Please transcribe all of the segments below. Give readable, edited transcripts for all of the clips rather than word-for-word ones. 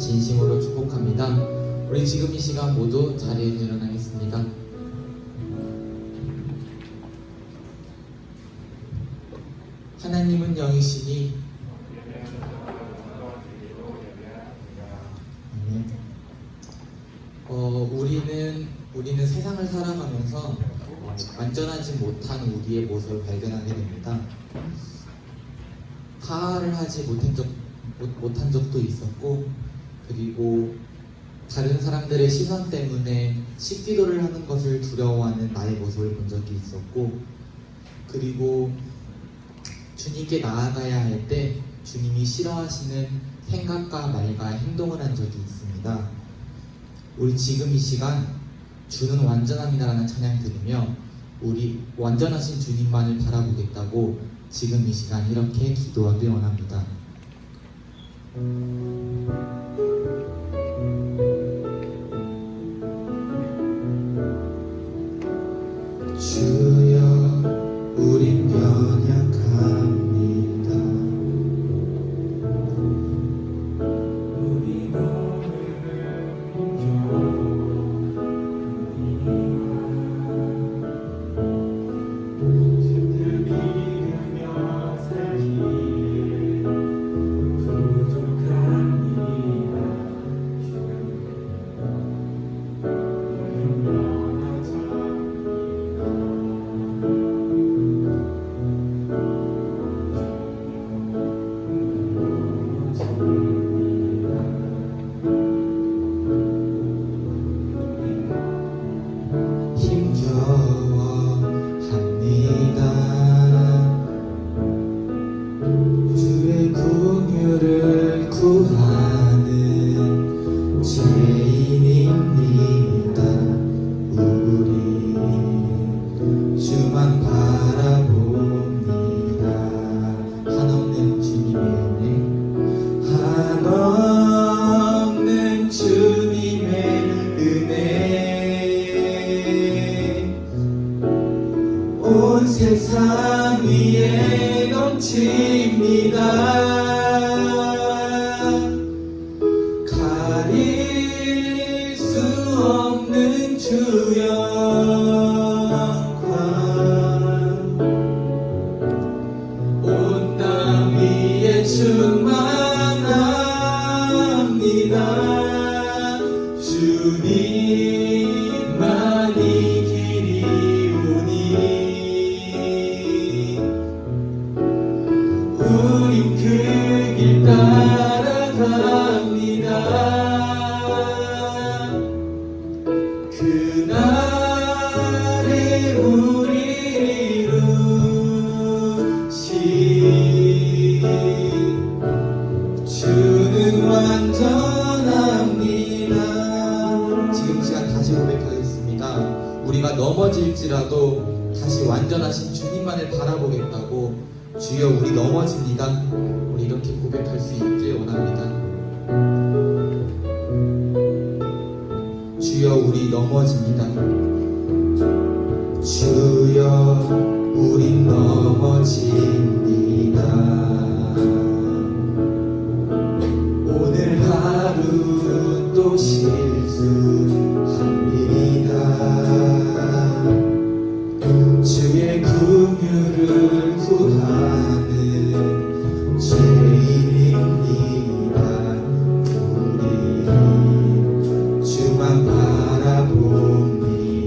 진심으로 축복합니다. 우리 지금 이 시간 모두 자리에서 일어나겠습니다. 하나님은 영이시니 우리는 세상을 살아가면서 완전하지 못한 우리의 모습을 발견하게 됩니다. 화를 하지 못한 적도 있었고, 그리고 다른 사람들의 시선 때문에 식기도를 하는 것을 두려워하는 나의 모습을 본 적이 있었고, 그리고 주님께 나아가야 할 때 주님이 싫어하시는 생각과 말과 행동을 한 적이 있습니다. 우리 지금 이 시간 주는 완전함이라는 찬양 들으며 우리 완전하신 주님만을 바라보겠다고 지금 이 시간 이렇게 기도하길 원합니다. 주여, 우린 연약합니다. 우리 구하는 죄인입니다. 우리 주만 바라봅니다. 한없는 주님의 은혜, 한없는 주님의 은혜, 온 세상 위에 넘칩니다. 주 영광 온 땅 위에 충만합니다. 주님만이 길이오니 우린 그 길 따라갑니다. 그날에 우리 이루신 주는 완전합니다. 지금 시간 다시 고백하겠습니다. 우리가 넘어질지라도 다시 완전하신 주님만을 바라보겠다고, 주여 우리 넘어집니다. 우리 이렇게 고백할 수 있길 원합니다. 주여 우리 넘어집니다. 주여 우린 넘어집니다. 오늘 하루 또 실수합니다. 주의 긍휼을 구하는 죄인입니다. 우리 주만 바라봅니다.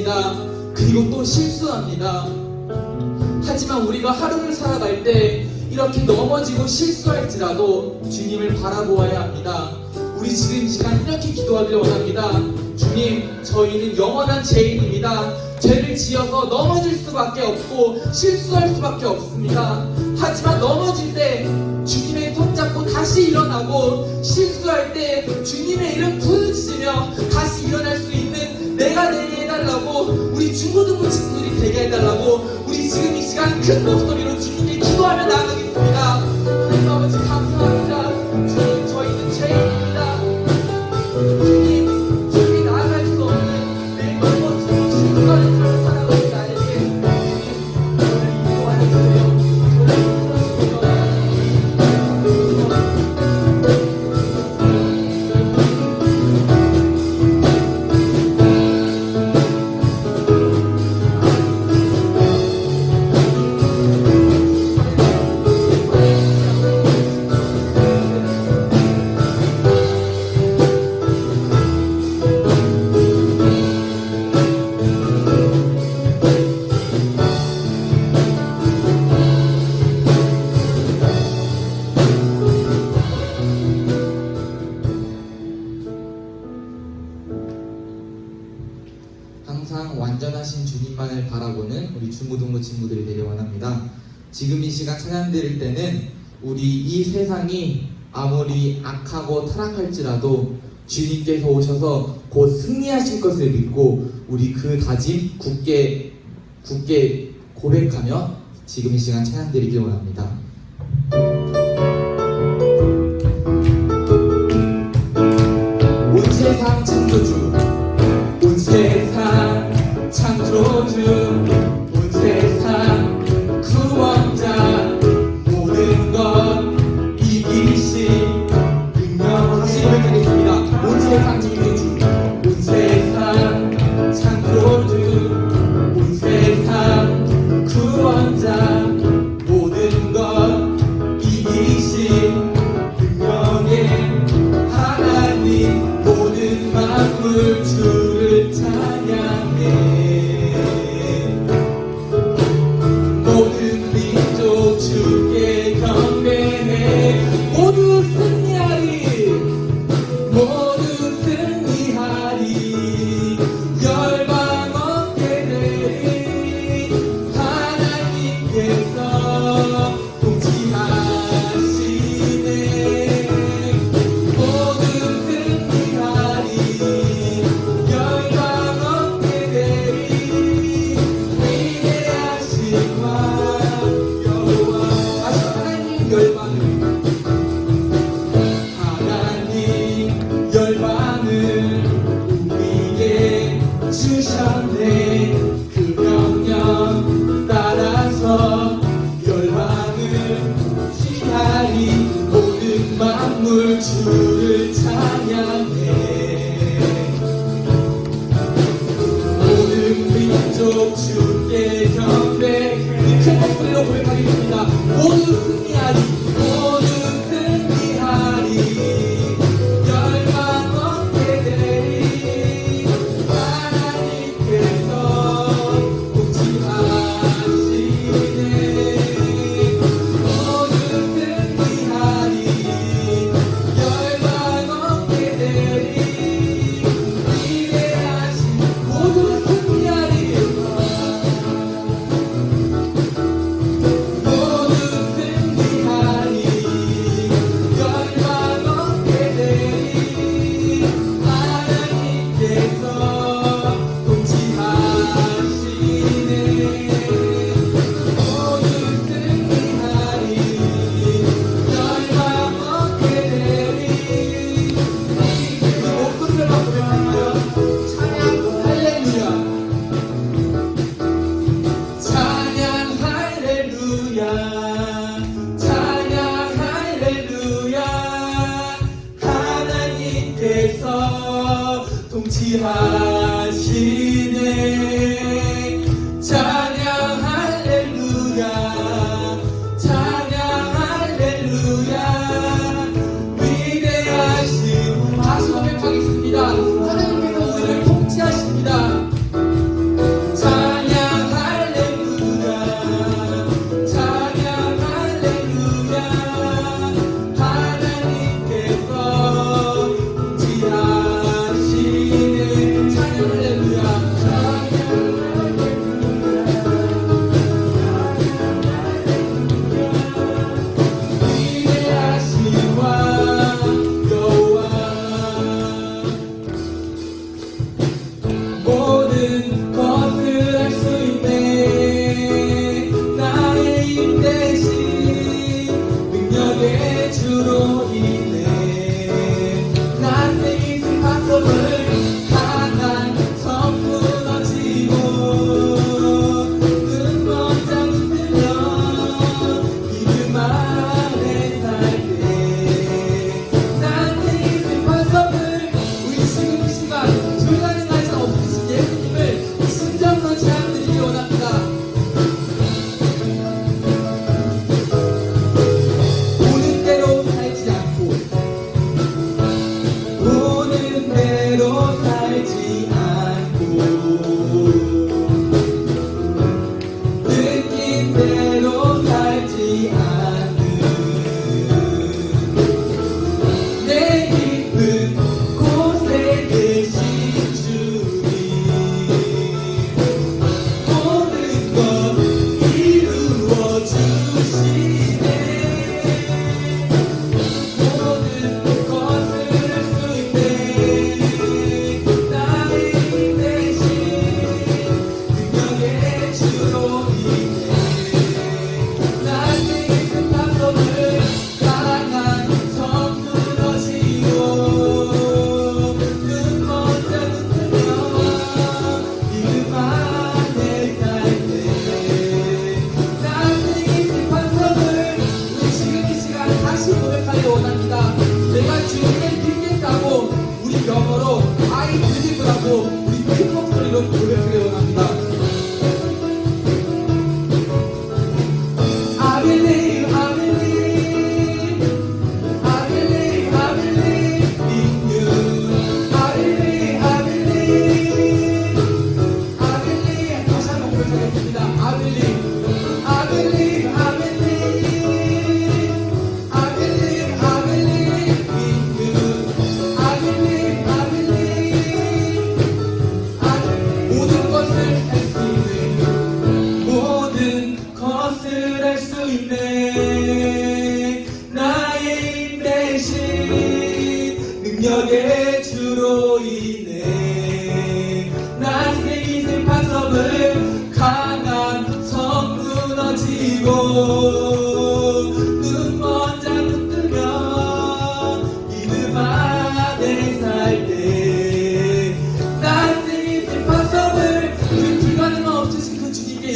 넘어집니다. 그리고 또 실수합니다. 하지만 우리가 하루를 살아갈 때 이렇게 넘어지고 실수할지라도 주님을 바라보아야 합니다. 우리 지금 이 시간 이렇게 기도하기를 원합니다. 주님, 저희는 영원한 죄인입니다. 죄를 지어서 넘어질 수밖에 없고 실수할 수밖에 없습니다. 하지만 넘어질 때 주님의 손 잡고 다시 일어나고, 실수할 때 주님의 이름 부르짖으며 다시 일어날 수 있는 내가 되게 해달라고, 우리 중고등부 친구들이 되게 해달라고 우리 지금 이 시간 큰 목소리로 주님께 기도하며 나아가겠습니다. 하나님 아버지 감사합니다. 주님, 저희는 죄인입니다. 주님, 주님이 나아갈 수 없는 매일 넘어지고 실수하는 삶을 살아가는 나에게 주님, 저를 인도하여 주세요. 항상 완전하신 주님만을 바라보는 우리 중고등부 친구들이 되길 원합니다. 지금 이 시간 찬양 드릴 때는 우리 이 세상이 아무리 악하고 타락할지라도 주님께서 오셔서 곧 승리하실 것을 믿고 우리 그 다짐 굳게 고백하며 지금 이 시간 찬양 드리길 원합니다. 온 세상 창조주, 온 세상 창조주, 온 세상 구원자, 모든 것 이기신 능력. 다시 고백하겠습니다. 온 세상 창조주, 온 세상 창조주, 온 세상 구원자, 모든 것 이기신 능력의 하나님, 모든 만물 주를 찬양해. 모든 민족 주께 경배해. 모두 승리하리, 모두 승리하리. 열방 얻게 되리. 하나님께서 통치하시네. 모두 승리하리. 열방 얻게 되리. 위대하신 왕 여호와. 다시 하나님 열방을, 하나님 열방을 우리에게 주셨네. 그 명령 따라서 열방을 취하리. 모든 만물 주를 찬양해. 모든 민족 주께 경배해. 큰 목소리로 고백하겠습니다. 모두 승리하리, 모두 승리하리. 열방 얻게 되리. 하나님께서 통치하시네. 모두 승리하리. 열방 얻게 되리. 위대하신 모두 승리하리.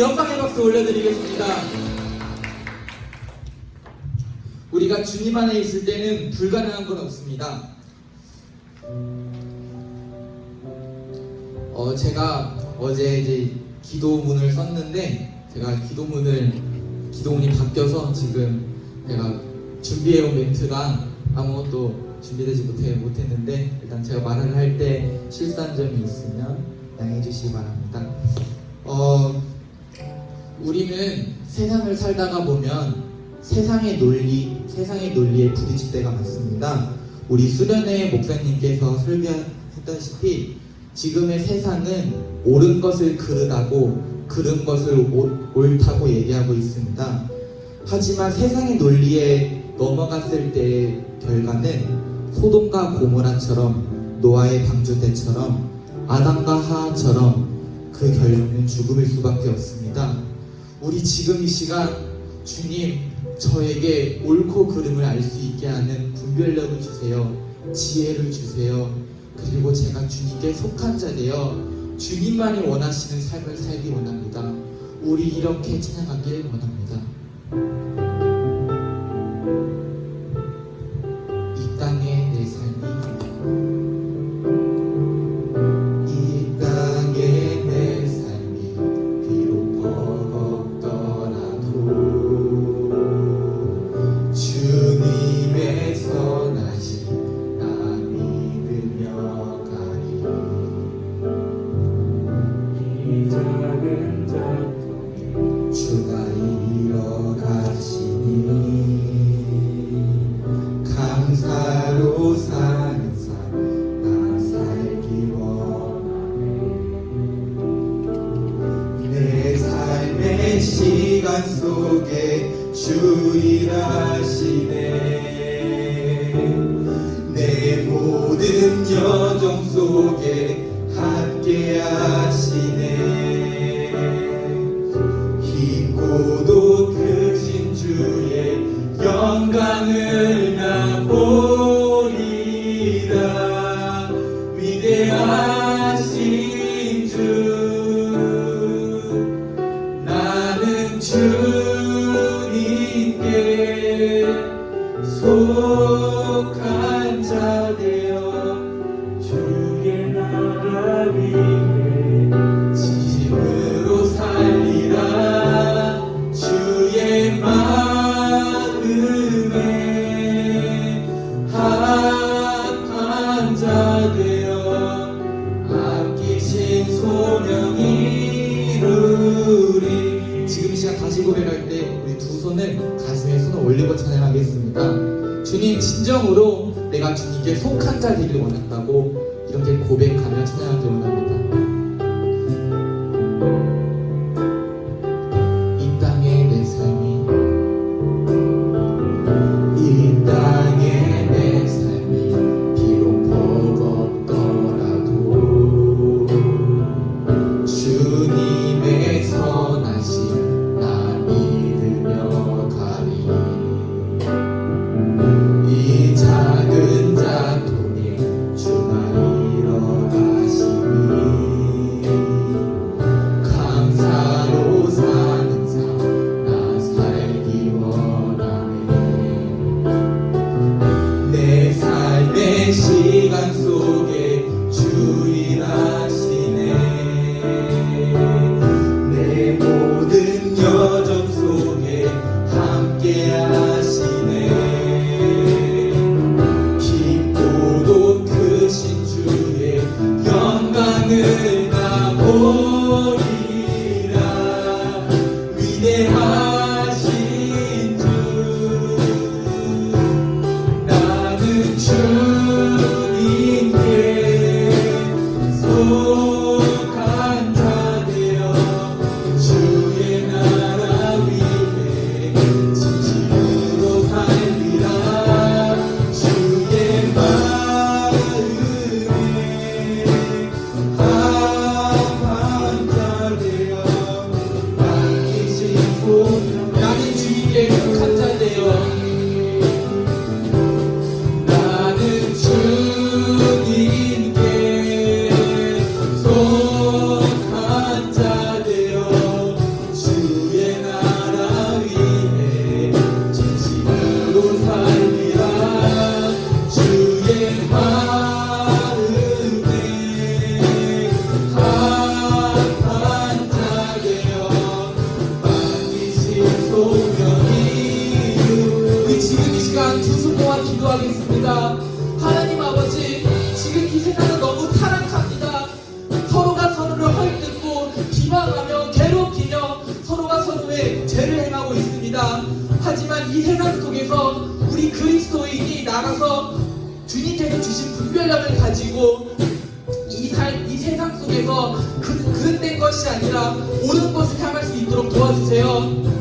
영광의 박수 올려드리겠습니다. 우리가 주님 안에 있을 때는 불가능한 건 없습니다. 제가 어제 이제 기도문을 썼는데 제가 기도문이 바뀌어서 지금 제가 준비해온 멘트가 아무것도 준비되지 못했는데 일단 제가 말을 할 때 실수한 점이 있으면 양해해 주시기 바랍니다. 우리는 세상을 살다가 보면 세상의 논리에 부딪힐 때가 많습니다. 우리 수련회 목사님께서 설교했다시피 지금의 세상은 옳은 것을 그르다고 그른 것을 옳다고 얘기하고 있습니다. 하지만 세상의 논리에 넘어갔을 때의 결과는 소돔과 고모라처럼 노아의 방주 때처럼 아담과 하하처럼 그 결론은 죽음일 수밖에 없습니다. 우리 지금 이 시간 주님 저에게 옳고 그름을 알 수 있게 하는 분별력을 주세요. 지혜를 주세요. 그리고 제가 주님께 속한 자 되어 주님만이 원하시는 삶을 살기 원합니다. 우리 이렇게 찬양하길 원합니다. 이 땅에 내 삶이 이 땅에 내 삶이 비록 버겁더라도 주님의 선하심 나 믿으며 가리 이 작은 작동에 주가 이뤄 가시니 감사로 사는 삶 나 살기 원하네. 내 삶의 시간 속에 주 일하시네. 내 모든 여정 속에 함께 하시네. 깊고도 크신 주의 영광을 나 보리라. 위대하신 주 나는 주님께 속한 자 되어 주의 나라 위에 진심으로 살리라. 주의 마음에 합한 자 되어 아끼신 소명 이루리. 지금 이 시간 다시 고백할 때 우리 두 손을 가슴에 손을 올리고 찬양하겠습니다. 주님 진정으로 내가 주님께 속한 자 되기를 원한다고 이렇게 고백하며 찬양하길 원합니다. 이 땅에 내 삶이 이 땅에 내 삶이 비록 버겁더라도 주님의 선하심 나 믿으며 가리. 이 작은 자통에 주가 이뤄 가시니 나가서 주님께서 주신 분별력을 가지고 이 세상 속에서 그릇된 것이 아니라 옳은 것을 향할 수 있도록 도와주세요.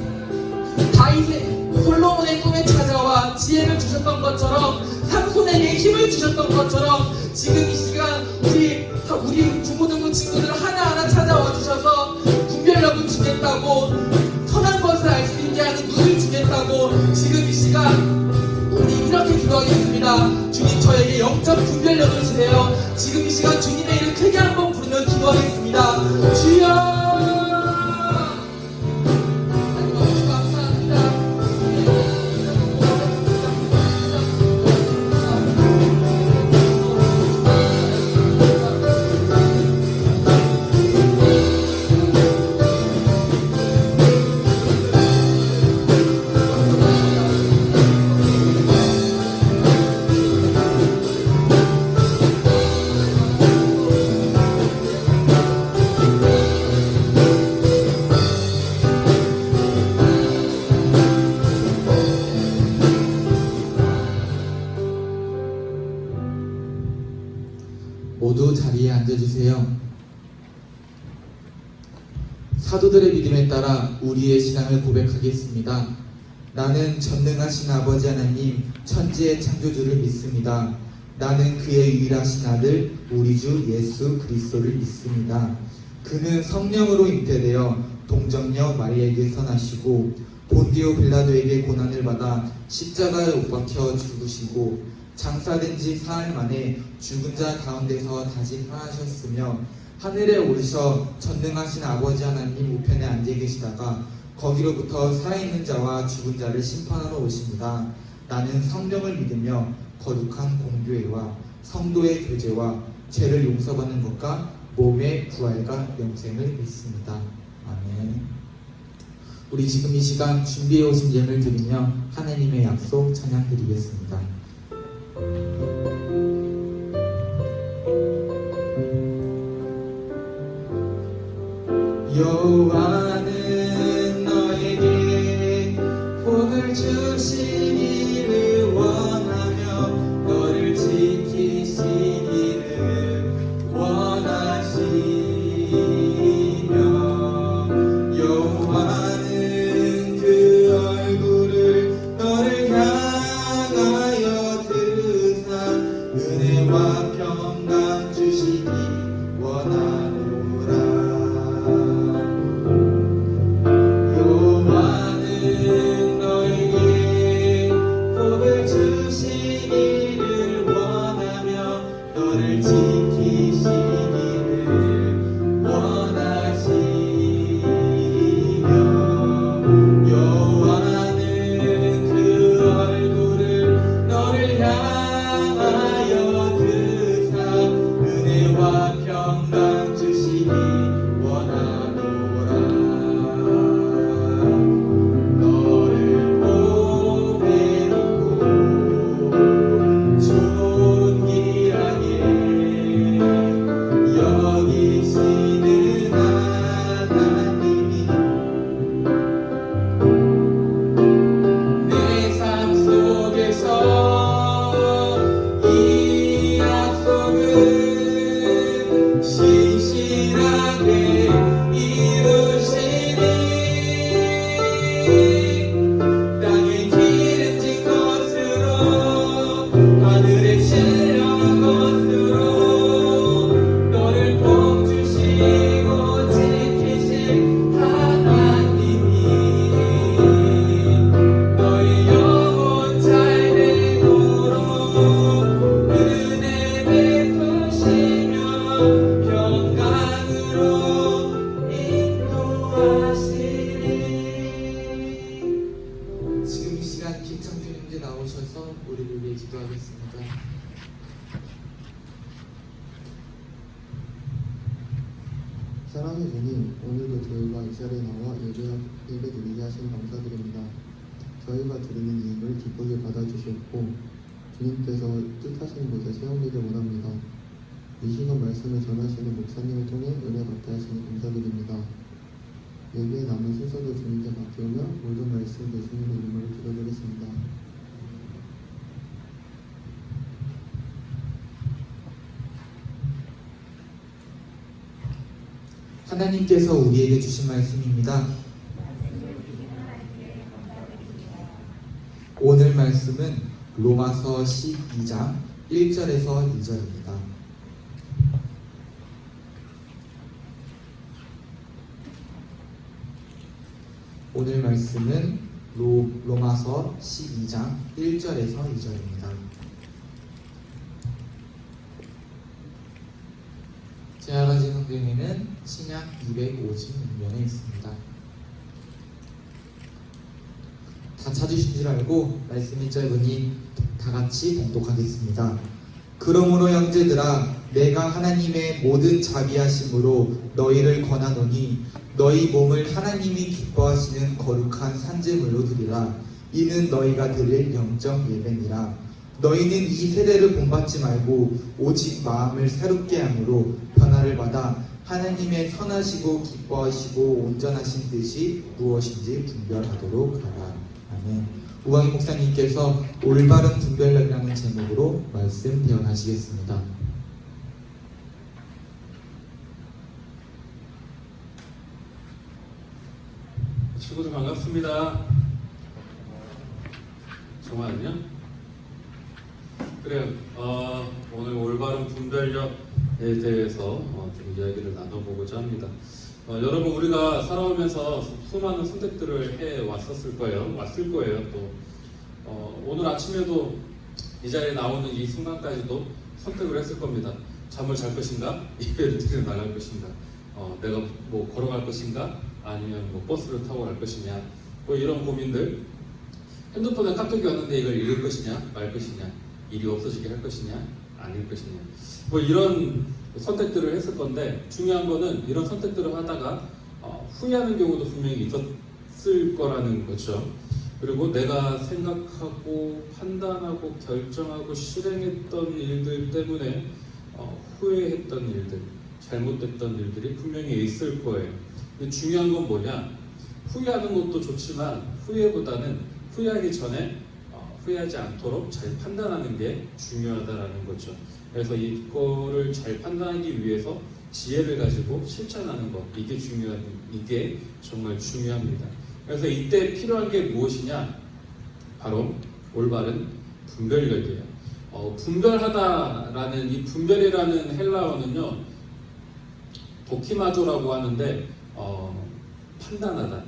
솔로몬의 꿈에 찾아와 지혜를 주셨던 것처럼 삼손에게 힘을 주셨던 것처럼 지금 이 시간 우리 중고등부 친구들 하나하나 찾아와 주셔서 분별력을 주겠다고, 선한 것을 알 수 있게 하는 눈을 주겠다고 지금 이 시간 우리 이렇게 기도하겠습니다. 주님, 저에게 영적 분별력을 주세요. 지금 이 시간 주님의 이름 크게 한번 부르며 기도하겠습니다. 주여! 모두 자리에 앉아주세요. 사도들의 믿음에 따라 우리의 신앙을 고백하겠습니다. 나는 전능하신 아버지 하나님, 천지의 창조주를 믿습니다. 나는 그의 유일하신 아들 우리 주 예수 그리스도를 믿습니다. 그는 성령으로 잉태되어 동정녀 마리아에게서 나시고 본디오 빌라도에게 고난을 받아 십자가에 못 박혀 죽으시고 장사된 지 사흘 만에 죽은 자 가운데서 다시 살아나셨으며 하늘에 오르셔 전능하신 아버지 하나님 우편에 앉아 계시다가 거기로부터 살아있는 자와 죽은 자를 심판하러 오십니다. 나는 성령을 믿으며 거룩한 공교회와 성도의 교제와 죄를 용서받는 것과 몸의 부활과 영생을 믿습니다. 아멘. 우리 지금 이 시간 준비해 오신 예물 드리며 하나님의 약속 찬양 드리겠습니다. 여호와는 너에게 복을 주시기를 원하며 너를 지키시기를 원하시며 여호와는 그 얼굴을 너를 향하여 드사 은혜와 평강 주시기 원하노라. 사랑의 주님, 오늘도 저희가 이 자리에 나와 예배 드리게 하신 감사드립니다. 저희가 드리는 예를 기쁘게 받아주셨고 주님께서 뜻하신 곳에 세우기를 원합니다. 이 시간 말씀을 전하시는 목사님을 통해 은혜 받게 하시니 감사드립니다. 예배에 남은 순서도 주님께 맡기오며 모든 말씀 예수님의 이름으로 기도드리겠습니다. 하나님께서 우리에게 주신 말씀입니다. 오늘 말씀은 로마서 12장 1절에서 2절입니다. 오늘 말씀은 로마서 12장 1절에서 2절입니다. 제가 가진 성경에는 신약 256면에 있습니다. 다 찾으신 줄 알고 말씀이 짧으니 다 같이 봉독하겠습니다. 그러므로 형제들아, 내가 하나님의 모든 자비하심으로 너희를 권하노니 너희 몸을 하나님이 기뻐하시는 거룩한 산제물로 드리라. 이는 너희가 드릴 영적 예배니라. 너희는 이 세대를 본받지 말고 오직 마음을 새롭게 함으로 변화를 받아 하나님의 선하시고 기뻐하시고 온전하신 뜻이 무엇인지 분별하도록 하라. 아멘. 우광희 목사님께서 올바른 분별력이라는 제목으로 말씀 대언하시겠습니다. 친구들 반갑습니다. 정말요? 그래요. 오늘 올바른 분별력에 대해서 좀 이야기를 나눠보고자 합니다. 여러분, 우리가 살아오면서 수많은 선택들을 해 왔을 거예요. 또 오늘 아침에도 이 자리에 나오는 이 순간까지도 선택을 했을 겁니다. 잠을 잘 것인가? 예배를 드리러 나갈 것인가? 내가 뭐 걸어갈 것인가? 아니면 뭐 버스를 타고 갈 것이냐? 뭐 이런 고민들. 핸드폰에 카톡이 왔는데 이걸 읽을 것이냐? 말 것이냐? 일이 없어지게 할 것이냐? 아닐 것이냐? 뭐 이런 선택들을 했을 건데, 중요한 거는 이런 선택들을 하다가 후회하는 경우도 분명히 있었을 거라는 거죠. 그리고 내가 생각하고 판단하고 결정하고 실행했던 일들 때문에 후회했던 일들, 잘못됐던 일들이 분명히 있을 거예요. 근데 중요한 건 뭐냐? 후회하는 것도 좋지만 후회보다는 후회하기 전에 후회하지 않도록 잘 판단하는 게 중요하다라는 거죠. 그래서 이거를 잘 판단하기 위해서 지혜를 가지고 실천하는 것, 이게 정말 중요합니다. 그래서 이때 필요한 게 무엇이냐? 바로 올바른 분별력이에요. 분별하다라는 이 분별이라는 헬라어는요, 도키마조라고 하는데 판단하다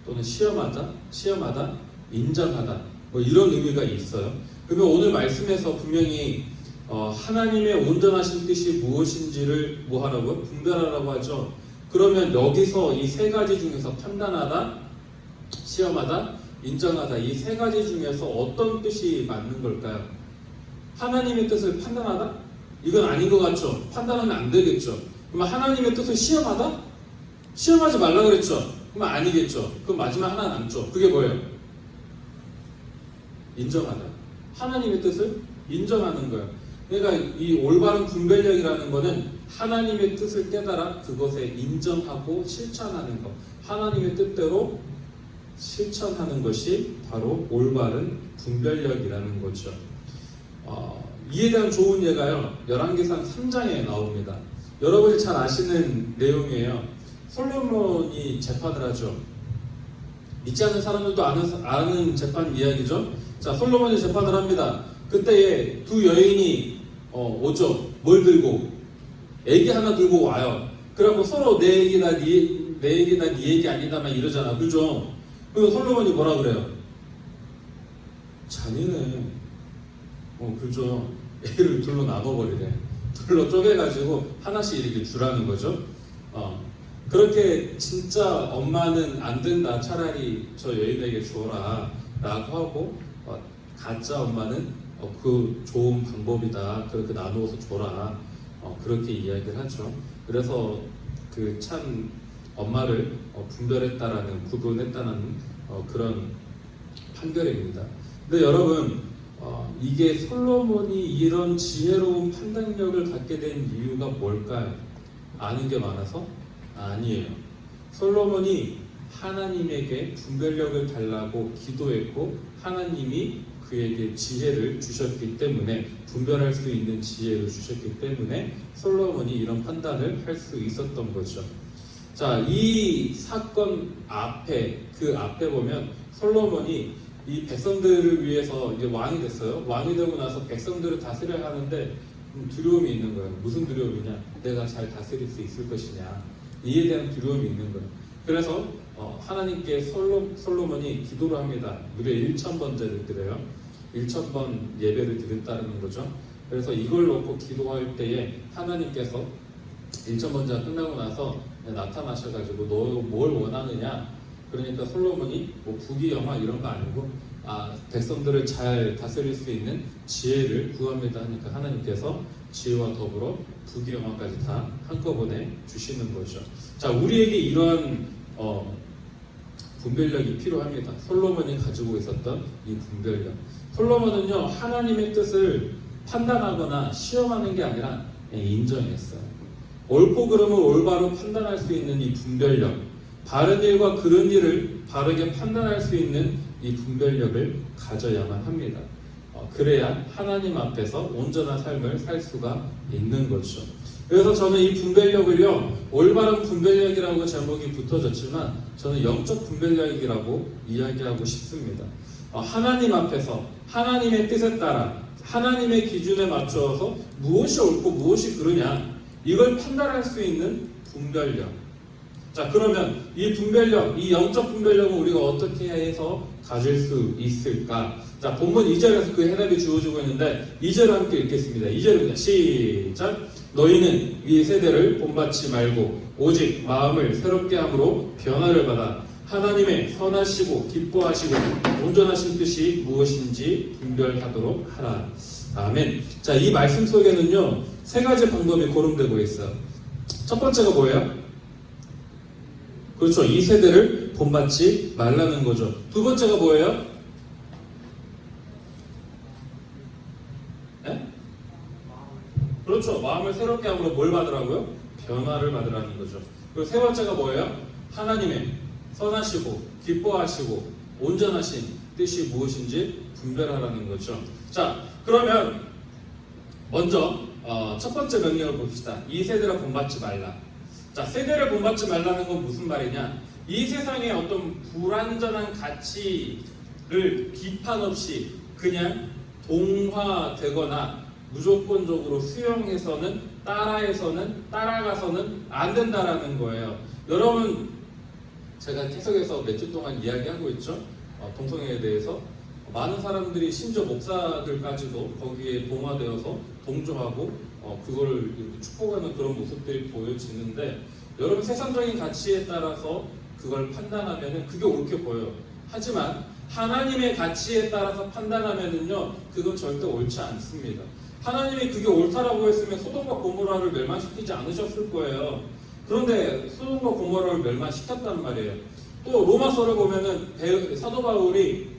또는 시험하다, 인정하다 뭐 이런 의미가 있어요. 그러면 오늘 말씀에서 분명히 하나님의 온전하신 뜻이 무엇인지를 뭐 하라고요? 분별하라고 하죠. 그러면 여기서 이 세 가지 중에서 판단하다, 시험하다, 인정하다 이 세 가지 중에서 어떤 뜻이 맞는 걸까요? 하나님의 뜻을 판단하다? 이건 아닌 것 같죠? 판단하면 안 되겠죠? 그럼 하나님의 뜻을 시험하다? 시험하지 말라 그랬죠? 그럼 아니겠죠? 그럼 마지막 하나 남죠? 그게 뭐예요? 인정하다. 하나님의 뜻을 인정하는 거예요. 그러니까 이 올바른 분별력이라는 거는 하나님의 뜻을 깨달아 그것에 인정하고 실천하는 것, 하나님의 뜻대로 실천하는 것이 바로 올바른 분별력이라는 거죠. 이에 대한 좋은 예가요, 열왕기상 3장에 나옵니다. 여러분이 잘 아시는 내용이에요. 솔로몬이 재판을 하죠. 믿지 않는 사람들도 아는 재판 이야기죠. 자, 솔로몬이 재판을 합니다. 그때에 두 여인이 오죠. 뭘 들고? 애기 하나 들고 와요. 그래갖고 서로 내 얘기다, 네 얘기 아니다 막 이러잖아. 그죠? 그리고 솔로몬이 뭐라 그래요? 잔인해. 그죠? 애를 둘로 나눠버리래. 둘로 쪼개가지고 하나씩 이렇게 주라는 거죠. 그렇게 진짜 엄마는 안 된다. 차라리 저 여인에게 줘라. 라고 하고, 가짜 엄마는 그 좋은 방법이다. 그렇게 나누어서 줘라. 그렇게 이야기를 하죠. 그래서 그 참 엄마를 분별했다라는, 구분했다는 그런 판결입니다. 근데 여러분, 이게 솔로몬이 이런 지혜로운 판단력을 갖게 된 이유가 뭘까요? 아는 게 많아서? 아니에요. 솔로몬이 하나님에게 분별력을 달라고 기도했고 하나님이 그에게 지혜를 주셨기 때문에, 분별할 수 있는 지혜를 주셨기 때문에 솔로몬이 이런 판단을 할 수 있었던 거죠. 자, 이 사건 앞에, 그 앞에 보면 솔로몬이 이 백성들을 위해서 이제 왕이 됐어요. 왕이 되고 나서 백성들을 다스려야 하는데 두려움이 있는 거예요. 무슨 두려움이냐? 내가 잘 다스릴 수 있을 것이냐? 이에 대한 두려움이 있는 거예요. 그래서 하나님께 솔로몬이 기도를 합니다. 무려 1000번째를 드려요. 1000번 예배를 드렸다는 거죠. 그래서 이걸 놓고 기도할 때에 하나님께서 1000번째가 끝나고 나서 나타나셔가지고 너 뭘 원하느냐? 그러니까 솔로몬이 뭐 부귀 영화 이런 거 아니고 백성들을 잘 다스릴 수 있는 지혜를 구합니다 하니까 하나님께서 지혜와 더불어 부귀 영화까지 다 한꺼번에 주시는 거죠. 자, 우리에게 이러한 분별력이 필요합니다. 솔로몬이 가지고 있었던 이 분별력. 솔로몬은요, 하나님의 뜻을 판단하거나 시험하는 게 아니라 인정했어요. 옳고 그름을 올바로 판단할 수 있는 이 분별력, 바른 일과 그른 일을 바르게 판단할 수 있는 이 분별력을 가져야만 합니다. 그래야 하나님 앞에서 온전한 삶을 살 수가 있는 거죠. 그래서 저는 이 분별력을요, 올바른 분별력이라고 제목이 붙어졌지만 저는 영적 분별력이라고 이야기하고 싶습니다. 하나님 앞에서 하나님의 뜻에 따라 하나님의 기준에 맞추어서 무엇이 옳고 무엇이 그르냐, 이걸 판단할 수 있는 분별력. 자, 그러면 이 분별력, 이 영적 분별력은 우리가 어떻게 해서 가질 수 있을까? 자, 본문 2절에서 그 해답이 주어지고 있는데 2절을 함께 읽겠습니다. 2절입니다. 시작! 너희는 이 세대를 본받지 말고 오직 마음을 새롭게 함으로 변화를 받아 하나님의 선하시고 기뻐하시고 온전하신 뜻이 무엇인지 분별하도록 하라. 아멘. 자, 이 말씀 속에는요, 세 가지 방법이 거론되고 있어요. 첫 번째가 뭐예요? 그렇죠. 이 세대를 본받지 말라는 거죠. 두 번째가 뭐예요? 네? 그렇죠. 마음을 새롭게 함으로 뭘 받으라고요? 변화를 받으라는 거죠. 그리고 세 번째가 뭐예요? 하나님의 선하시고 기뻐하시고 온전하신 뜻이 무엇인지 분별하라는 거죠. 자, 그러면 먼저 첫 번째 명령을 봅시다. 이 세대를 본받지 말라. 자, 세대를 본받지 말라는 건 무슨 말이냐? 이 세상의 어떤 불완전한 가치를 비판 없이 그냥 동화되거나 무조건적으로 수용해서는 따라가서는 안 된다라는 거예요. 여러분, 제가 계속해서 몇 주 동안 이야기하고 있죠. 동성애에 대해서 많은 사람들이 심지어 목사들까지도 거기에 동화되어서 동조하고 그거를 축복하는 그런 모습들이 보여지는데, 여러분, 세상적인 가치에 따라서 그걸 판단하면은 그게 옳게 보여요. 하지만 하나님의 가치에 따라서 판단하면은요, 그건 절대 옳지 않습니다. 하나님이 그게 옳다라고 했으면 소돔과 고모라를 멸망시키지 않으셨을 거예요. 그런데 소돔과 고모라를 멸망시켰단 말이에요. 또 로마서를 보면은 사도 바울이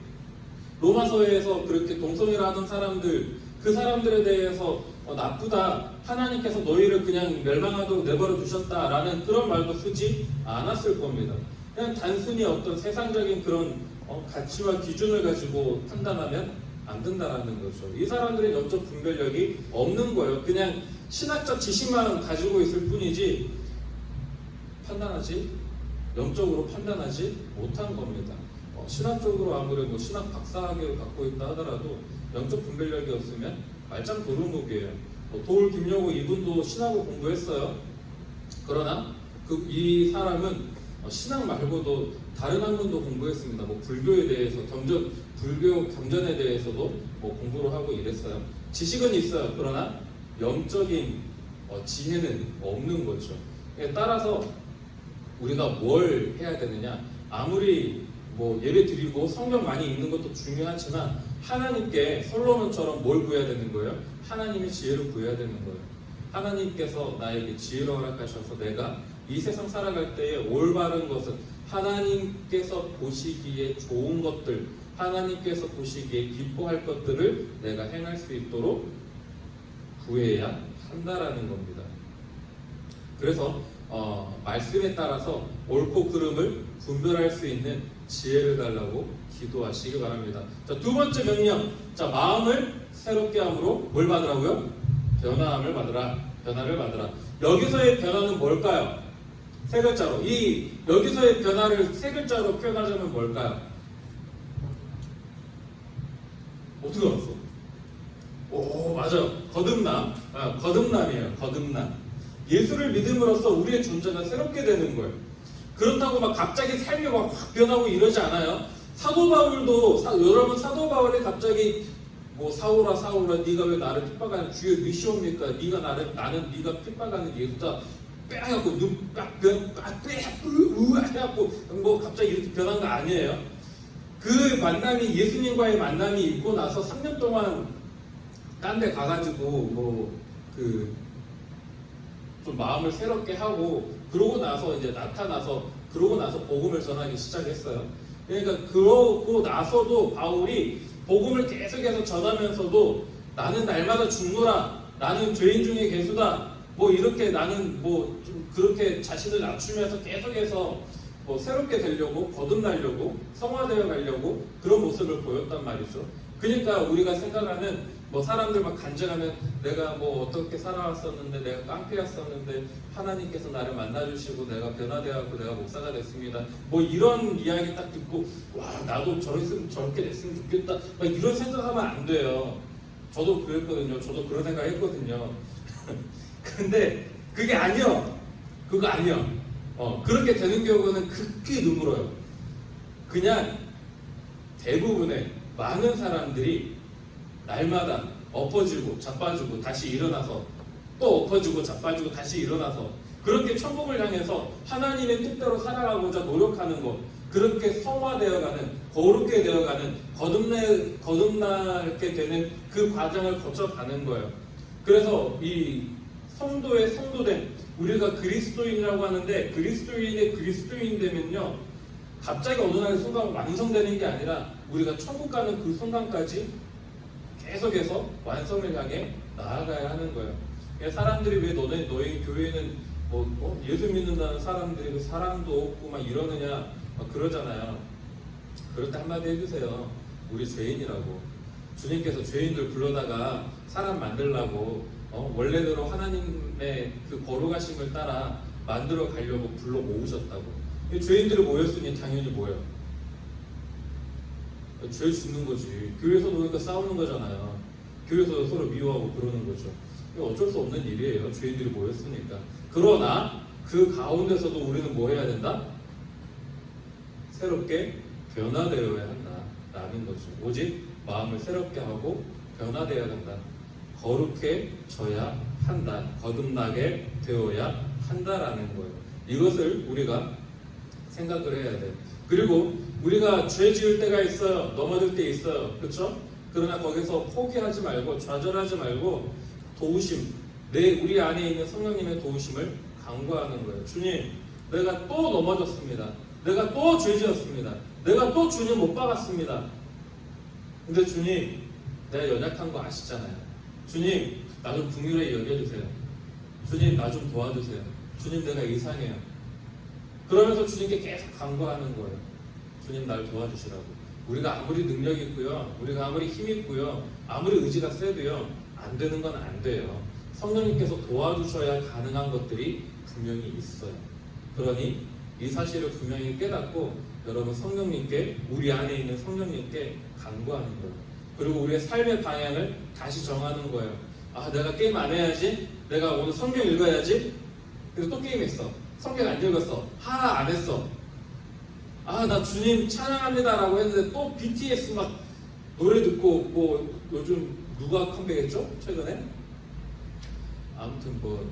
로마서에서 그렇게 동성애를 하는 사람들, 그 사람들에 대해서 나쁘다, 하나님께서 너희를 그냥 멸망하도록 내버려 두셨다라는 그런 말도 쓰지 않았을 겁니다. 그냥 단순히 어떤 세상적인 그런 가치와 기준을 가지고 판단하면 안 된다라는 거죠. 이 사람들의 영적 분별력이 없는 거예요. 그냥 신학적 지식만 가지고 있을 뿐이지 영적으로 판단하지 못한 겁니다. 신학적으로 아무리 신학 박사학위를 갖고 있다 하더라도 영적 분별력이 없으면 말짱 도루묵이에요. 도울 김여고 이분도 신학을 공부했어요. 그러나 이 사람은 신학 말고도 다른 학문도 공부했습니다. 불교에 대해서 불교 경전에 대해서도 공부를 하고 이랬어요. 지식은 있어요. 그러나 영적인 지혜는 없는 거죠. 따라서 우리가 뭘 해야 되느냐? 아무리 예배 드리고 성경 많이 읽는 것도 중요하지만 하나님께 솔로몬처럼 뭘 구해야 되는 거예요? 하나님의 지혜를 구해야 되는 거예요. 하나님께서 나에게 지혜를 허락하셔서 내가 이 세상 살아갈 때에 올바른 것은 하나님께서 보시기에 좋은 것들, 하나님께서 보시기에 기뻐할 것들을 내가 행할 수 있도록 구해야 한다라는 겁니다. 그래서 말씀에 따라서 옳고 그름을 분별할 수 있는 지혜를 달라고 기도하시기 바랍니다. 자, 두 번째 명령. 자, 마음을 새롭게 함으로 뭘 받으라고요? 변화를 받으라. 여기서의 변화는 뭘까요? 세 글자로. 이 여기서의 변화를 세 글자로 표현하자면 뭘까요? 어떻게 알았어? 오, 맞아. 거듭남. 거듭남이에요. 거듭남. 예수를 믿음으로써 우리의 존재가 새롭게 되는 거예요. 그렇다고 막 갑자기 삶이 막 확 변하고 이러지 않아요. 사도 바울도 여러분 사도 바울이 갑자기 뭐 사울아 네가 왜 나를 핍박하는 주의 미시옵니까? 나는 네가 핍박하는 예수다. 빼갖고 해갖고 뭐 갑자기 이렇게 변한 거 아니에요. 그 만남이 예수님과의 만남이 있고 나서 3년 동안 딴 데 가가지고 좀 마음을 새롭게 하고 그러고 나서 이제 나타나서 그러고 나서 복음을 전하기 시작했어요. 그러니까 그러고 나서도 바울이 복음을 계속해서 전하면서도 나는 날마다 죽노라, 나는 죄인 중에 괴수다, 뭐 이렇게 나는 뭐 좀 그렇게 자신을 낮추면서 계속해서 뭐 새롭게 되려고 거듭나려고 성화되어 가려고 그런 모습을 보였단 말이죠. 그러니까 우리가 생각하는 뭐 사람들 막 간증하면 내가 뭐 어떻게 살아왔었는데 내가 깡패였었는데 하나님께서 나를 만나주시고 내가 변화되어갖고 내가 목사가 됐습니다. 뭐 이런 이야기 딱 듣고 와 나도 저렇게 됐으면 좋겠다 막 이런 생각하면 안 돼요. 저도 그랬거든요. 저도 그런 생각 했거든요. 근데 그게 아니요. 그거 아니요. 그렇게 되는 경우는 극히 드물어요. 그냥 대부분의 많은 사람들이 날마다 엎어지고 자빠지고 다시 일어나서 또 엎어지고 자빠지고 다시 일어나서 그렇게 천국을 향해서 하나님의 뜻대로 살아가고자 노력하는 것, 그렇게 성화되어가는, 거룩게 되어가는, 거듭나게 되는 그 과정을 거쳐가는 거예요. 그래서 이 성도의 성도됨, 우리가 그리스도인이라고 하는데 그리스도인의 그리스도인 되면요 갑자기 어느 날 순간 완성되는 게 아니라 우리가 천국 가는 그 순간까지 계속해서 완성을 향해 나아가야 하는 거예요. 사람들이 왜 너희 교회는 예수 믿는다는 사람들이 사랑도 없고 막 이러느냐 막 그러잖아요. 그럴 때 한마디 해주세요. 우리 죄인이라고. 주님께서 죄인들 불러다가 사람 만들라고 원래대로 하나님의 그 거룩하심을 따라 만들어 가려고 불러 모으셨다고. 죄인들이 모였으니 당연히 뭐예요? 죄 짓는 거지. 교회에서 노니까 싸우는 거잖아요. 교회에서 서로 미워하고 그러는 거죠. 어쩔 수 없는 일이에요. 죄인들이 모였으니까. 그러나 그 가운데서도 우리는 뭐 해야 된다? 새롭게 변화되어야 한다라는 거죠. 오직 마음을 새롭게 하고 변화되어야 한다. 거룩해져야 한다. 거듭나게 되어야 한다라는 거예요. 이것을 우리가 생각을 해야 돼요. 그리고 우리가 죄 지을 때가 있어요. 넘어질 때 있어요. 그렇죠? 그러나 거기서 포기하지 말고 좌절하지 말고 도우심, 우리 안에 있는 성령님의 도우심을 간구하는 거예요. 주님, 내가 또 넘어졌습니다. 내가 또 죄 지었습니다. 내가 또 주님 못 박았습니다. 근데 주님, 내가 연약한 거 아시잖아요. 주님, 나 좀 긍휼히 여겨주세요. 주님, 나 좀 도와주세요. 주님, 내가 이상해요. 그러면서 주님께 계속 간구하는 거예요. 주님, 날 도와주시라고. 우리가 아무리 능력 있고요, 우리가 아무리 힘 있고요, 아무리 의지가 세도요, 안 되는 건 안 돼요. 성령님께서 도와주셔야 가능한 것들이 분명히 있어요. 그러니 이 사실을 분명히 깨닫고 여러분 성령님께, 우리 안에 있는 성령님께 간구하는 거예요. 그리고 우리의 삶의 방향을 다시 정하는 거예요. 아, 내가 게임 안 해야지. 내가 오늘 성경 읽어야지. 그래서 또 게임했어. 성경 안 읽었어. 하나 안 했어. 아, 나 주님 찬양합니다라고 했는데 또 BTS 막 노래 듣고 뭐 요즘 누가 컴백했죠? 최근에? 아무튼 뭐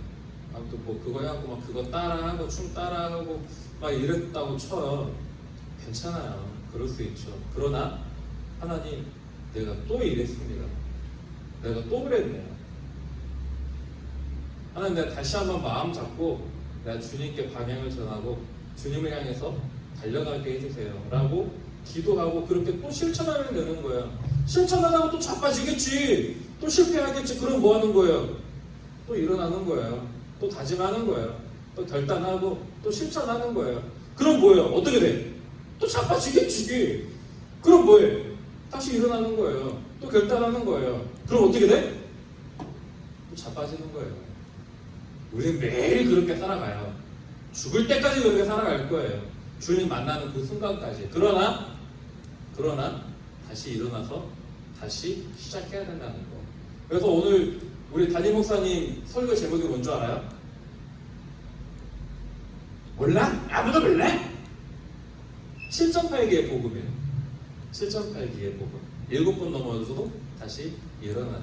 그거 해갖고 막 그거 따라하고 춤 따라하고 막 이랬다고 쳐요. 괜찮아요. 그럴 수 있죠. 그러나 하나님, 내가 또 이랬습니다. 내가 또 그랬네요. 하나님, 내가 다시 한번 마음 잡고 내가 주님께 방향을 전하고 주님을 향해서 달려가게 해주세요 라고 기도하고 그렇게 또 실천하면 되는 거예요. 실천하다가 또 자빠지겠지, 또 실패하겠지. 그럼 뭐 하는 거예요? 또 일어나는 거예요. 또 다짐하는 거예요. 또 결단하고 또 실천하는 거예요. 그럼 뭐예요? 어떻게 돼? 또 자빠지겠지. 그럼 뭐예요? 다시 일어나는 거예요. 또 결단하는 거예요. 그럼 어떻게 돼? 또 자빠지는 거예요. 우리는 매일 그렇게 살아가요. 죽을 때까지 그렇게 살아갈 거예요. 주님 만나는 그 순간까지. 그러나 다시 일어나서 다시 시작해야 된다는 거. 그래서 오늘 우리 담임 목사님 설교 제목이 뭔 줄 알아요? 몰라? 아무도 몰라? 7.8기의 복음이에요. 7.8기의 복음. 7번 넘어져도 다시 일어나라.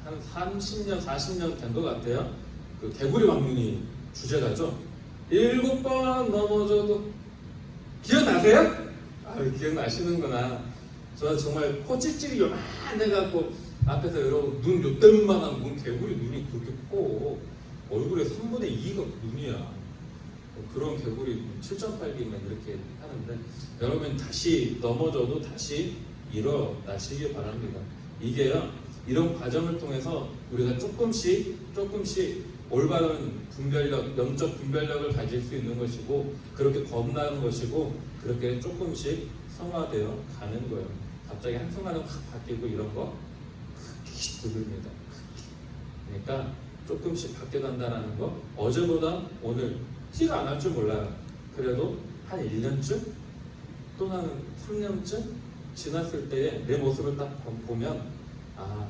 한 30년, 40년 된 것 같아요. 그 개구리 왕눈이 주제가죠. 7번 넘어져도 기억나세요? 아, 기억나시는구나. 저 정말 코 찔찔이 요만해갖고 앞에서 여러분 눈 요때만한 문 개구리 눈이 그렇게 커. 얼굴에 3분의 2가 눈이야. 그런 개구리 7.8기면 이렇게 하는데 여러분 다시 넘어져도 다시 일어나시길 바랍니다. 이게요, 이런 과정을 통해서 우리가 조금씩 올바른 분별력, 영적 분별력을 가질 수 있는 것이고, 그렇게 겁나는 것이고, 그렇게 조금씩 성화되어 가는 거예요. 갑자기 한순간에 확 바뀌고 이런 거 드립니다. 그러니까 조금씩 바뀌어간다는 거, 어제보다 오늘 티가 안 날 줄 몰라요. 그래도 한 1년쯤 또는 3년쯤 지났을 때에 내 모습을 딱 보면, 아,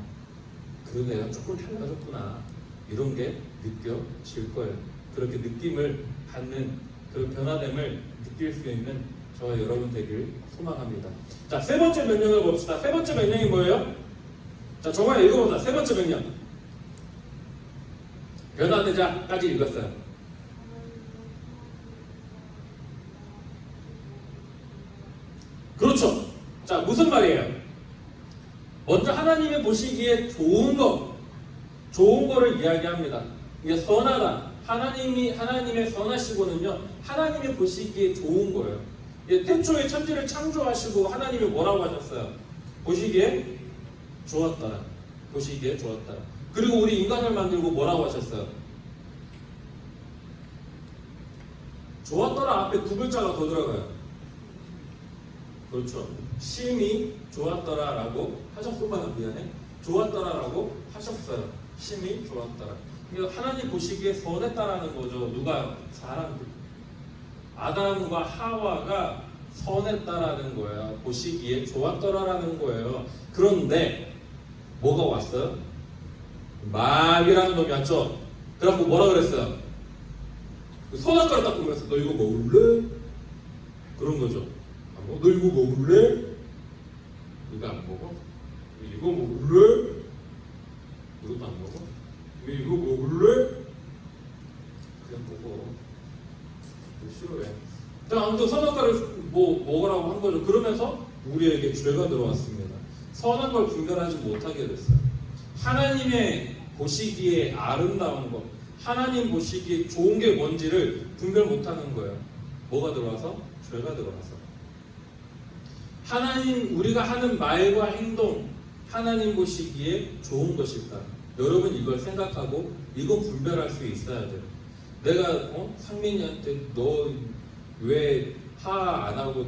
그래도 내가 조금 달라졌구나, 이런 게 느껴질 거예요. 그렇게 느낌을 받는, 그런 변화됨을 느낄 수 있는 저와 여러분 되길 소망합니다. 자, 세 번째 명령을 봅시다. 세 번째 명령이 뭐예요? 자, 정말 읽어보자. 세 번째 명령. 변화되자까지 읽었어요. 그렇죠. 자, 무슨 말이에요? 먼저 하나님이 보시기에 좋은 거를 이야기합니다. 이게 선하다. 하나님의 선하시고는요, 하나님이 보시기에 좋은 거예요. 태초에 천지를 창조하시고 하나님이 뭐라고 하셨어요? 보시기에 좋았더라. 보시기에 좋았더라. 그리고 우리 인간을 만들고 뭐라고 하셨어요? 좋았더라 앞에 두 글자가 더 들어가요. 그렇죠. 심히 좋았더라라고 하셨구나. 미안해. 좋았더라라고 하셨어요. 심히 좋았더라. 하나님 보시기에 선했다라는 거죠. 누가? 사람들. 아담과 하와가 선했다라는 거예요. 보시기에 좋았더라라는 거예요. 그런데 뭐가 왔어요? 마귀라는 놈이 왔죠. 그래갖고 뭐라 그랬어요? 선악과를 딱 보면서 너 이거 먹을래? 그런 거죠. 너 이거 먹을래? 이거 안 먹어? 이거 먹을래? 이것도 안 먹어? 이거 먹을래? 그냥 먹어. 싫어해. 아무튼 선악과를 먹으라고 한 거죠. 그러면서 우리에게 죄가 들어왔습니다. 선한 걸 분별하지 못하게 됐어요. 하나님의 보시기에 아름다운 것, 하나님 보시기에 좋은 게 뭔지를 분별 못하는 거예요. 뭐가 들어와서? 죄가 들어와서. 우리가 하는 말과 행동, 하나님 보시기에 좋은 것일까? 여러분 이걸 생각하고 이거 분별할 수 있어야 돼요. 내가 상민이한테 너 왜 화 안 하고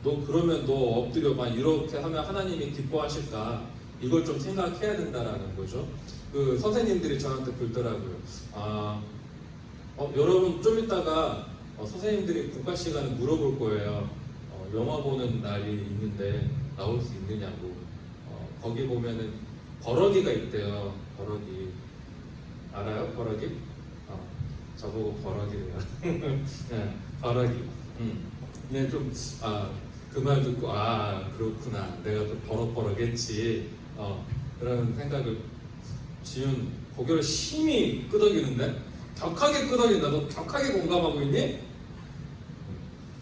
너 그러면 너 엎드려 막 이렇게 하면 하나님이 기뻐하실까? 이걸 좀 생각해야 된다라는 거죠. 그 선생님들이 저한테 그러더라고요. 여러분 좀 이따가 선생님들이 국가 시간에 물어볼 거예요. 영화 보는 날이 있는데 나올 수 있느냐고. 거기 보면은 버러기가 있대요. 버러기 알아요? 버러기? 저보고 버러기래요. 네, 버러기. 그냥 좀 그 말 듣고 그렇구나. 내가 좀 버럭버럭했지. 그런 생각을 지은 고개를 심히 끄덕이는데 격하게 끄덕인다. 너 격하게 공감하고 있니?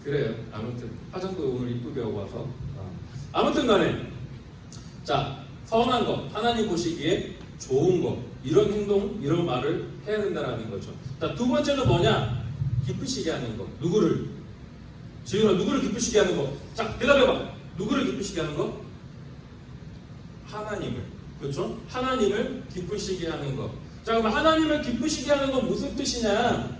그래요. 아무튼 화장도 오늘 이쁘게 하고 와서 아무튼 간에 자, 선한 것, 하나님 보시기에 좋은 것, 이런 행동, 이런 말을 해야 된다는 거죠. 자, 두 번째는 뭐냐? 기쁘시게 하는 것. 누구를? 지훈아, 누구를 기쁘시게 하는 것? 자, 대답해봐. 누구를 기쁘시게 하는 것? 하나님을. 그렇죠? 하나님을 기쁘시게 하는 것. 자, 그럼 하나님을 기쁘시게 하는 건 무슨 뜻이냐?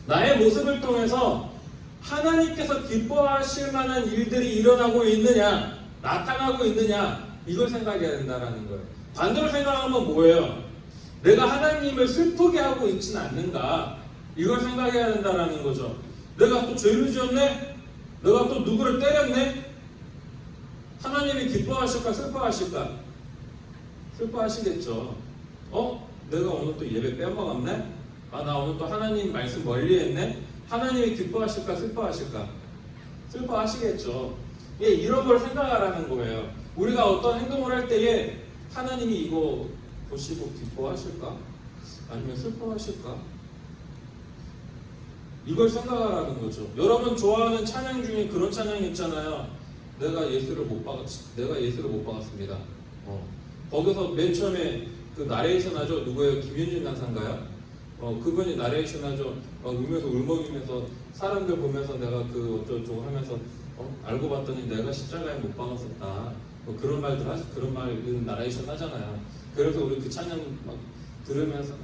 나의 모습을 통해서 하나님께서 기뻐하실 만한 일들이 일어나고 있느냐, 나타나고 있느냐, 이걸 생각해야 된다는 거예요. 반대로 생각하면 뭐예요? 내가 하나님을 슬프게 하고 있지는 않는가? 이걸 생각해야 된다라는 거죠. 내가 또 죄를 지었네? 내가 또 누구를 때렸네? 하나님이 기뻐하실까 슬퍼하실까? 슬퍼하시겠죠. 내가 오늘 또 예배 빼먹었네? 나 오늘 또 하나님 말씀 멀리했네? 하나님이 기뻐하실까 슬퍼하실까? 슬퍼하시겠죠. 예, 이런 걸 생각하라는 거예요. 우리가 어떤 행동을 할 때에 하나님이 이거 보시고 기뻐하실까? 아니면 슬퍼하실까? 이걸 생각하라는 거죠. 여러분 좋아하는 찬양 중에 그런 찬양이 있잖아요. 내가 예수를 못 박았습니다. 거기서 맨 처음에 그 나레이션 하죠. 누구예요? 김윤진 강사인가요? 그분이 나레이션 하죠. 울면서 울먹이면서 사람들 보면서 내가 그 어쩌고 하면서 알고 봤더니 내가 십자가에 못 박았었다. 그런 나레이션 하잖아요. 그래서 우리 그 찬양 막 들으면서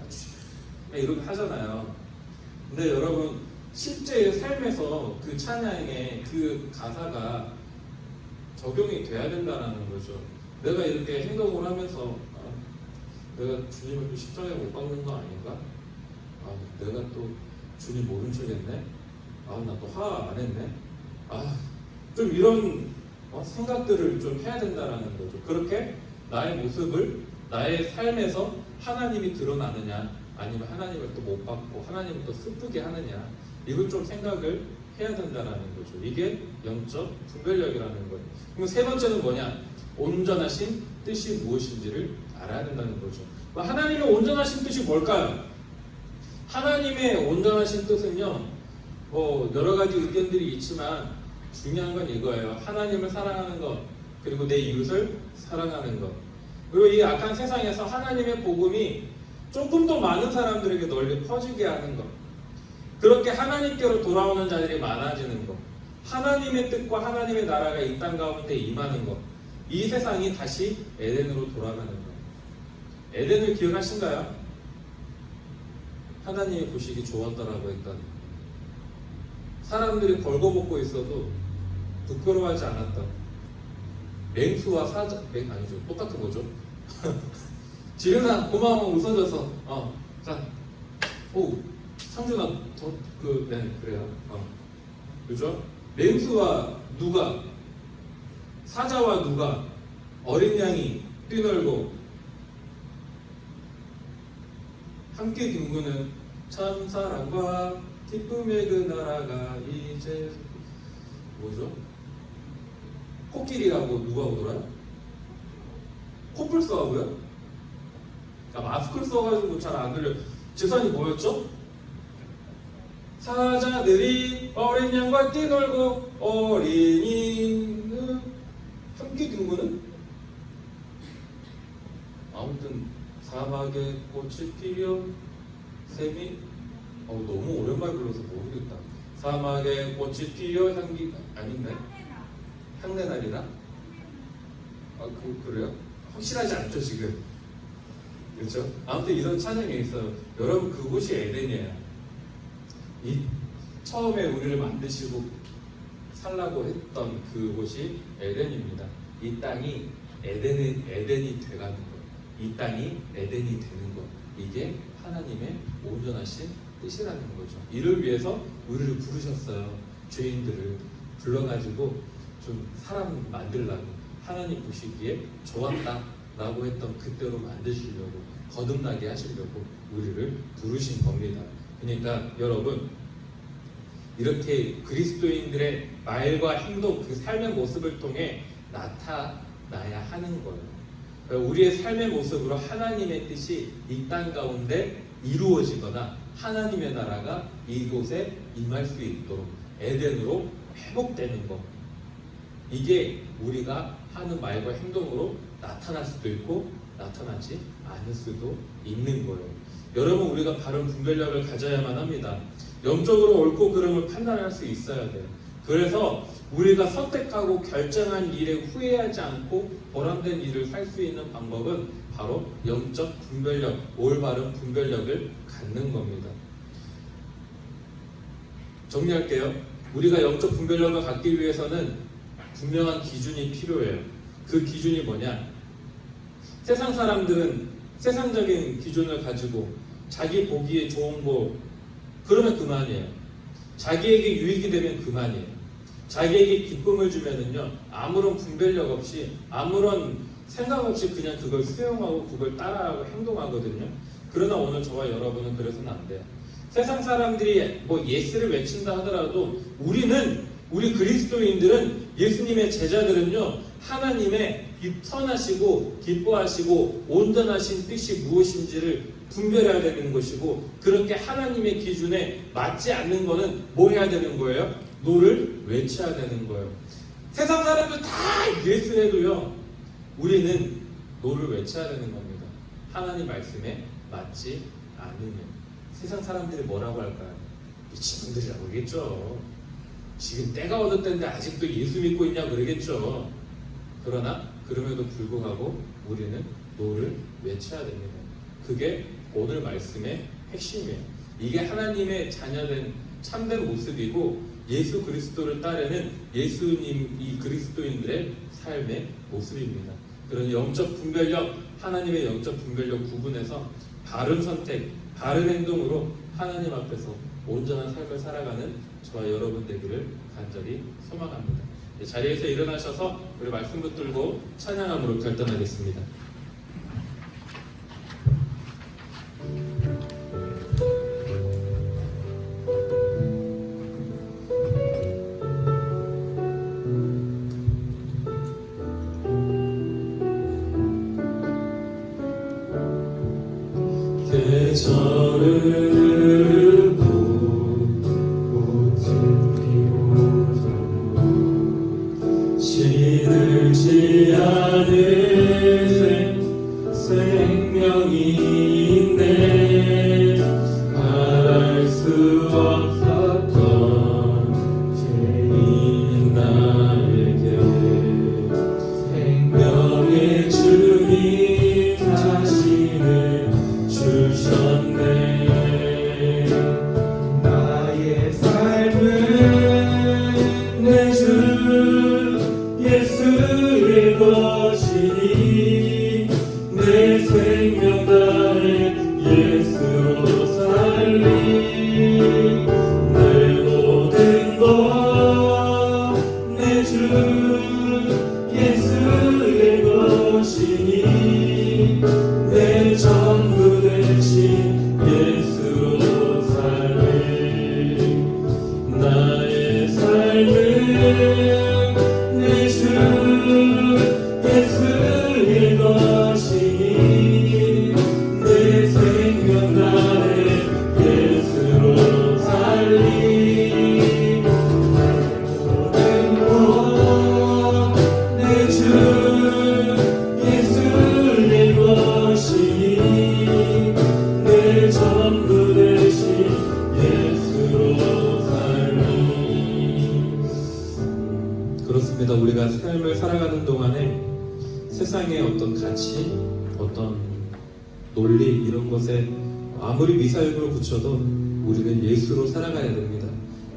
이렇게 하잖아요. 근데 여러분 실제 삶에서 그 찬양의 그 가사가 적용이 돼야 된다는 거죠. 내가 이렇게 행동을 하면서 내가 주님을 또 십자가에 못 박는 거 아닌가? 내가 또 주님 모른 척했네? 나 또 화 안 했네? 좀 이런 생각들을 좀 해야 된다는 거죠. 그렇게 나의 모습을 나의 삶에서 하나님이 드러나느냐 아니면 하나님을 또 못 받고 하나님을 또 슬프게 하느냐 이걸 좀 생각을 해야 된다는 거죠. 이게 영적 분별력이라는 거예요. 그럼 세 번째는 뭐냐? 온전하신 뜻이 무엇인지를 알아야 된다는 거죠. 하나님의 온전하신 뜻이 뭘까요? 하나님의 온전하신 뜻은요, 여러 가지 의견들이 있지만 중요한 건 이거예요. 하나님을 사랑하는 것, 그리고 내 이웃을 사랑하는 것. 그리고 이 악한 세상에서 하나님의 복음이 조금 더 많은 사람들에게 널리 퍼지게 하는 것. 그렇게 하나님께로 돌아오는 자들이 많아지는 것. 하나님의 뜻과 하나님의 나라가 이 땅 가운데 임하는 것. 이 세상이 다시 에덴으로 돌아가는 것. 에덴을 기억하신가요? 하나님이 보시기 좋았다라고 했던 사람들이 벌거벗고 있어도 부끄러워하지 않았던 맹수와 사자, 아니죠, 똑같은 거죠. 지은아 고마워 웃어줘서 자, 상준아 네 그래요. 그죠? 맹수와 누가, 사자와 누가, 어린 양이 뛰놀고 함께 뒹구는 참사랑과 기쁨의 그 나라가 이제 뭐죠? 코끼리하고 누가 오더라요? 코뿔소하고요? 마스크를 써가지고 잘 안 들려요. 재산이 뭐였죠? 사자들이 어린 양과 뛰놀고 어린이는 함께 뒹구는 아무튼 사막에 꽃이 피어 샘이 너무 오랜만에 불러서 모르겠다. 사막에 꽃이 피어 향기 아닌데? 향내날이나? 그래요? 확실하지 않죠 지금. 그렇죠? 아무튼 이런 찬양이 있어요. 여러분 그곳이 에덴이에요. 처음에 우리를 만드시고 살라고 했던 그곳이 에덴입니다. 이 땅이 에덴이 돼가는 것. 이 땅이 에덴이 되는 것. 이게 하나님의 온전하신 뜻이라는 거죠. 이를 위해서 우리를 부르셨어요. 죄인들을 불러가지고 좀 사람 만들라고, 하나님 보시기에 좋았다라고 했던 그때로 만드시려고, 거듭나게 하시려고 우리를 부르신 겁니다. 그러니까 여러분 이렇게 그리스도인들의 말과 행동, 그 삶의 모습을 통해 나타나야 하는 거예요. 우리의 삶의 모습으로 하나님의 뜻이 이 땅 가운데 이루어지거나 하나님의 나라가 이곳에 임할 수 있도록 에덴으로 회복되는 것. 이게 우리가 하는 말과 행동으로 나타날 수도 있고 나타나지 않을 수도 있는 거예요. 여러분 우리가 바른 분별력을 가져야만 합니다. 영적으로 옳고 그름을 판단할 수 있어야 돼요. 그래서 우리가 선택하고 결정한 일에 후회하지 않고 보람된 일을 살 수 있는 방법은 바로 영적 분별력, 올바른 분별력을 갖는 겁니다. 정리할게요. 우리가 영적 분별력을 갖기 위해서는 분명한 기준이 필요해요. 그 기준이 뭐냐? 세상 사람들은 세상적인 기준을 가지고 자기 보기에 좋은 거 그러면 그만이에요. 자기에게 유익이 되면 그만이에요. 자기에게 기쁨을 주면은요, 아무런 분별력 없이, 아무런 생각 없이 그냥 그걸 수용하고 그걸 따라하고 행동하거든요. 그러나 오늘 저와 여러분은 그래서는 안 돼요. 세상 사람들이 뭐 예스를 외친다 하더라도 우리 그리스도인들은, 예수님의 제자들은요, 하나님의 선하시고 기뻐하시고 온전하신 뜻이 무엇인지를 분별해야 되는 것이고, 그렇게 하나님의 기준에 맞지 않는 거는 뭐 해야 되는 거예요? 노를 외쳐야 되는 거예요. 세상 사람들 다 예수해도요, 우리는 노를 외쳐야 되는 겁니다. 하나님 말씀에 맞지 않으면. 세상 사람들이 뭐라고 할까요? 미친놈들이라고 그러겠죠. 지금 때가 어느 때인데 아직도 예수 믿고 있냐 그러겠죠. 그러나 그럼에도 불구하고 우리는 노를 외쳐야 됩니다. 그게 오늘 말씀의 핵심이에요. 이게 하나님의 자녀된 참된 모습이고, 예수 그리스도를 따르는 예수님 이 그리스도인들의 삶의 모습입니다. 그런 영적 분별력, 하나님의 영적 분별력 구분해서 바른 선택, 바른 행동으로 하나님 앞에서 온전한 삶을 살아가는 저와 여러분 되기를 간절히 소망합니다. 자리에서 일어나셔서 우리 말씀 붙들고 찬양함으로 결단하겠습니다. 계절을 꽃이 피우고 시들지 않을 생명이 있네. 말할 수 없었던 죄인 나에게 생명의 주님 자신을 주셨네. 나의 삶은 내 주 예수의 것이니 내 생명 다해 예수로 살리. 내 모든 것 내 주 예수의 것이니 내 전부 대신 예수로 살리. 나의 삶은 내 주 예수의 것이니 내 생명 다해 예수로 살리. 모든 것 내 주 예수의 것이니 내 전부 대신 예수로 살리. 그렇습니다. 우리가 삶을 살아가는 동안에 세상의 어떤 가치, 어떤 논리 이런 것에 아무리 미사역으로 붙여도 우리는 예수로 살아가야 됩니다.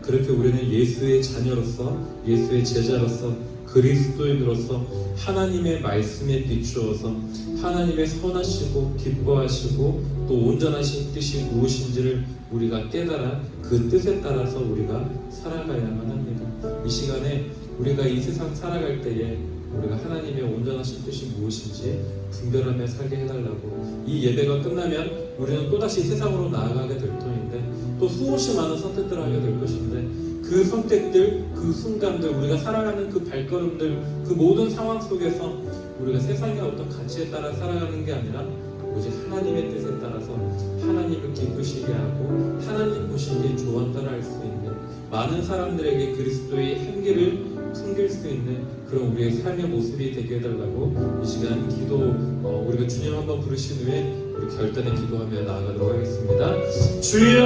그렇게 우리는 예수의 자녀로서, 예수의 제자로서, 그리스도인으로서 하나님의 말씀에 비추어서 하나님의 선하시고 기뻐하시고 또 온전하신 뜻이 무엇인지를 우리가 깨달아 그 뜻에 따라서 우리가 살아가야만 합니다. 이 시간에 우리가 이 세상 살아갈 때에 우리가 하나님의 온전하신 뜻이 무엇인지 분별하며 살게 해달라고. 이 예배가 끝나면 우리는 또다시 세상으로 나아가게 될 터인데, 또 수없이 많은 선택들을 하게 될 것인데, 그 선택들, 그 순간들, 우리가 살아가는 그 발걸음들, 그 모든 상황 속에서 우리가 세상의 어떤 가치에 따라 살아가는 게 아니라 오직 하나님의 뜻에 따라서 하나님을 기쁘시게 하고 하나님 보시기에 좋았다라 할 수 있는, 많은 사람들에게 그리스도의 향기를 풍길 수 있는 그런 우리의 삶의 모습이 되게 해달라고 이 시간 우리가 주님 한번 부르신 후에 우리 결단의 기도하며 나아가도록 하겠습니다. 주여,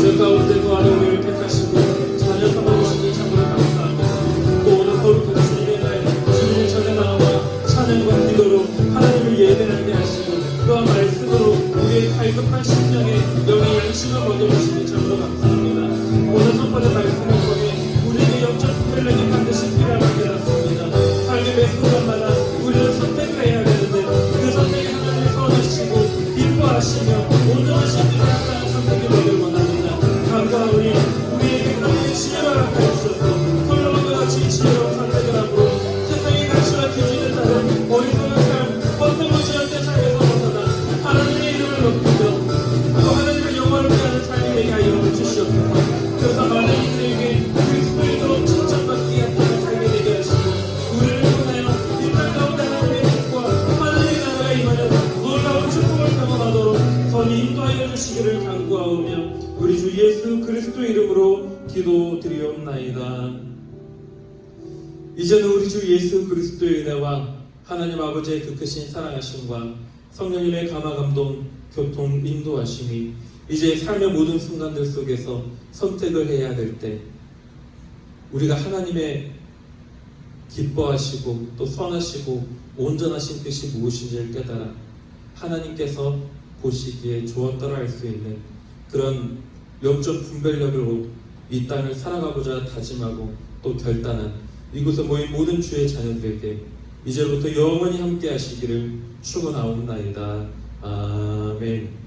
주 가운데도 아름을 택하시고 자녀 삼아주시니 참으로 감사합니다. 또 오늘 거룩한 주님의 날 주님의 전에 나와 찬양과 기도로 하나님을 예배하게 하시고 그와 말씀으로 우리의 갈급한 심령에 영의 양식을 얻어주시니 참으로 감사합니다. 오늘 선포된 말씀을 통해 우리에게 영적 분별력이 반드시 필요하게 되었습니다. 삶의 매 순간마다 우리는 선택을 해야 되는데 그 선택이 하나님의 선하시고 기뻐하시고 이름으로 기도드리옵나이다. 이제는 우리 주 예수 그리스도의 은혜와 하나님 아버지의 그 크신 사랑하심과 성령님의 감화감동, 교통, 인도하심이 이제 삶의 모든 순간들 속에서 선택을 해야 될 때 우리가 하나님의 기뻐하시고 또 선하시고 온전하신 뜻이 무엇인지를 깨달아 하나님께서 보시기에 좋았더라 할 수 있는 그런 영적 분별력으로 이 땅을 살아가고자 다짐하고 또 결단한 이곳에 모인 모든 주의 자녀들에게 이제부터 영원히 함께 하시기를 축원하옵나이다. 아멘.